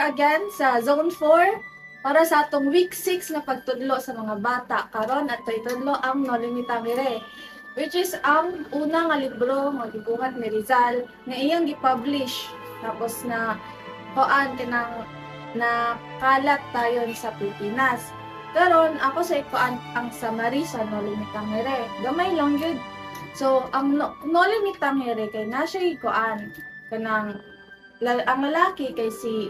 again sa Zone 4 para sa atong week 6 na pagtudlo sa mga bata. Karon at itudlo ang No Limitamire, which is ang una nga libro nga gibuhat ni Rizal nga iyang gi-publish tapos na koan tinang na kalat tayon sa Pilipinas. Karon ako sa ikuan ang summary sa No Limitamire. Gamay lang gyud. So ang No Limitamire kay na siya ikuan kanang ang lalaki kay si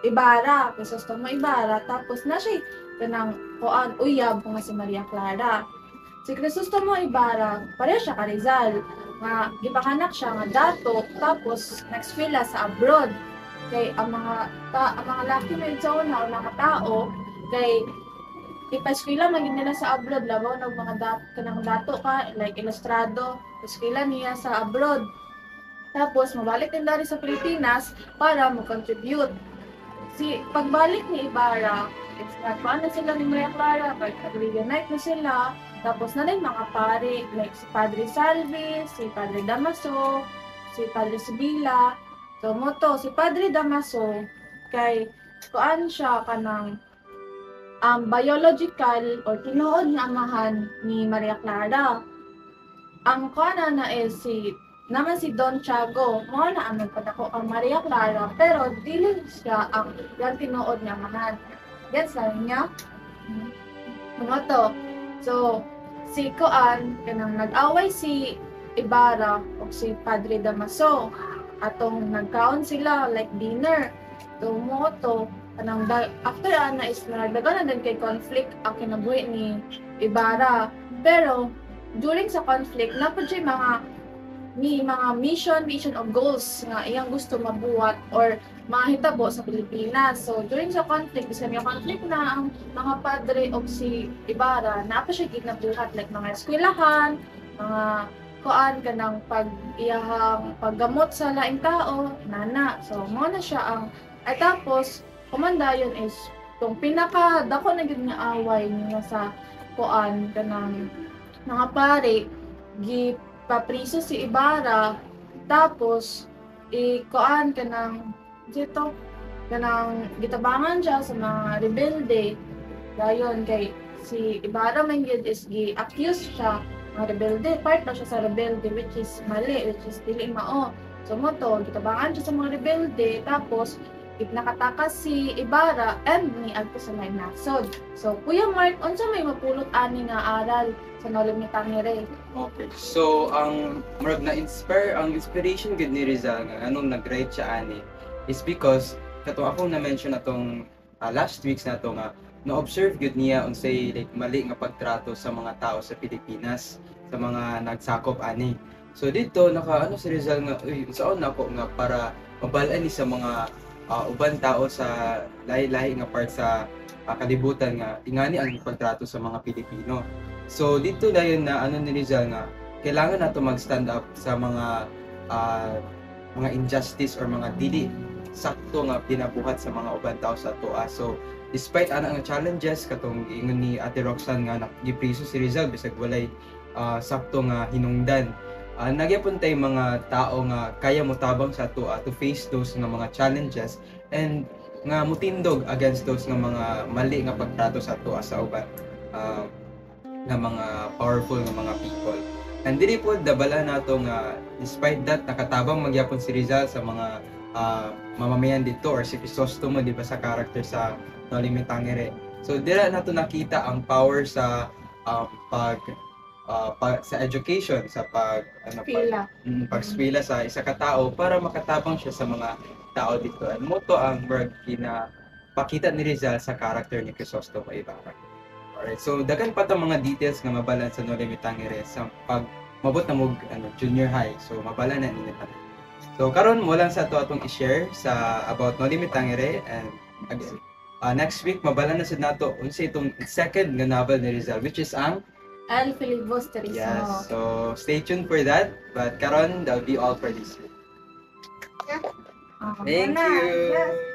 Ibarra, Crisostomo Ibarra, tapos na siya kanang kuan uyab nga si Maria Clara. Si Crisostomo Ibarra, pareha siya ka Rizal, nga gipakanak siya nga dato, tapos next fila sa abroad. Kay ang mga laki may na o mga tao kay ipaskwila maging nila sa abroad labaw ng mga kanang dato ka like ilustrado, paskwila niya sa abroad. Tapos, mabalik din dari sa Pilipinas para mag-contribute. Pagbalik ni Ibarra, nagpaan na sila ni Maria Clara, pag-reunite na sila, tapos na rin mga pare, like si Padre Salvi, si Padre Damaso, si Padre Sibila. So, si Padre Damaso, kay kuan siya kanang biological or tinuod na amahan ni Maria Clara. Ang kuan na is naman si Don Tiago, mo na ang nagpadako ang Maria Clara, pero dili siya ang yung tinuod niya mahan. Gets na niya? Mga to. So, si Koan, kanang nag-away si Ibarra o si Padre Damaso. Atong nagkaon sila, like dinner. So, mo to, kanang after na is nagdagan na din kay conflict ang kinabuhi ni Ibarra. Pero, during sa conflict, napod siya mga mission of goals nga iyang gusto mabuhat or mahitabo sa Pilipinas. So during sa conflict, bisa may conflict na ang mga padre o si Ibarra, na pa siya ginabuhat like mga eskwelahan, mga kuan kanang iyahang paggamot sa laing tao, nana. So mo na siya ang ay tapos kumandayon is tong pinaka dako na gyud nga away niya sa kuan kanang mga pare papriso si Ibarra, tapos ikuan kanang dito kanang gitabangan siya sa mga rebelde. Dayon kay si Ibarra man gyud is gi-accuse siya mga rebelde, part na siya sa rebelde which is mali, which is dili mao. So mo to gitabangan siya sa mga rebelde, tapos nakatakas si Ibarra and niadto sa lain nasod. So Kuya Mark, unsa may mapulot ani nga aral sa No Limitamire? Okay. So ang inspiration gud ni Rizal nga anong nag-write siya ani is because katong akong na-mention atong last weeks na to nga na-observe gud niya unsay like mali nga pagtrato sa mga tao sa Pilipinas, sa mga nagsakop ani. So dito si Rizal nga unsaon nako nga para mabalaan ni sa mga uban tao sa lahi-lahi nga part sa kalibutan nga ingani ang pagtrato sa mga Pilipino. So dito dayon na ni Rizal nga kailangan nato mag-stand up sa mga injustice or mga dili sakto nga pinabuhat sa mga uban tao sa atoa. So despite ana nga challenges katong ingon ni Ate Roxanne nga gipriso si Rizal bisag walay sakto nga hinungdan. Nagyapon tay mga tao nga kaya motabang sa ato to face those nga mga challenges and nga mutindog against those nga mga mali nga pagtrato sa ato sa uban nga mga powerful nga mga people. And dili po dabala nato nga despite that nakatabang magyapon si Rizal sa mga mamamayan dito or si Crisostomo di ba sa character sa No Limitamire. So dira nato nakita ang power sa sa education, sa pagskwela sa isa ka tao para makatabang siya sa mga tao dito. And moto ang work pakita ni Rizal sa character ni Crisostomo Ibarra. Alright, so daghan pa tong mga details nga mabalan sa No Limitamire sa pag mabot na mo junior high. So mabala na ninyo ta. So karon mo lang sa atong i-share sa about No Limitamire, and again next week mabala na sad nato unsa itong second nga novel ni Rizal which is ang El Filibusterismo. Yes, so stay tuned for that. But karon, that'll be all for this week. Thank you. Yes.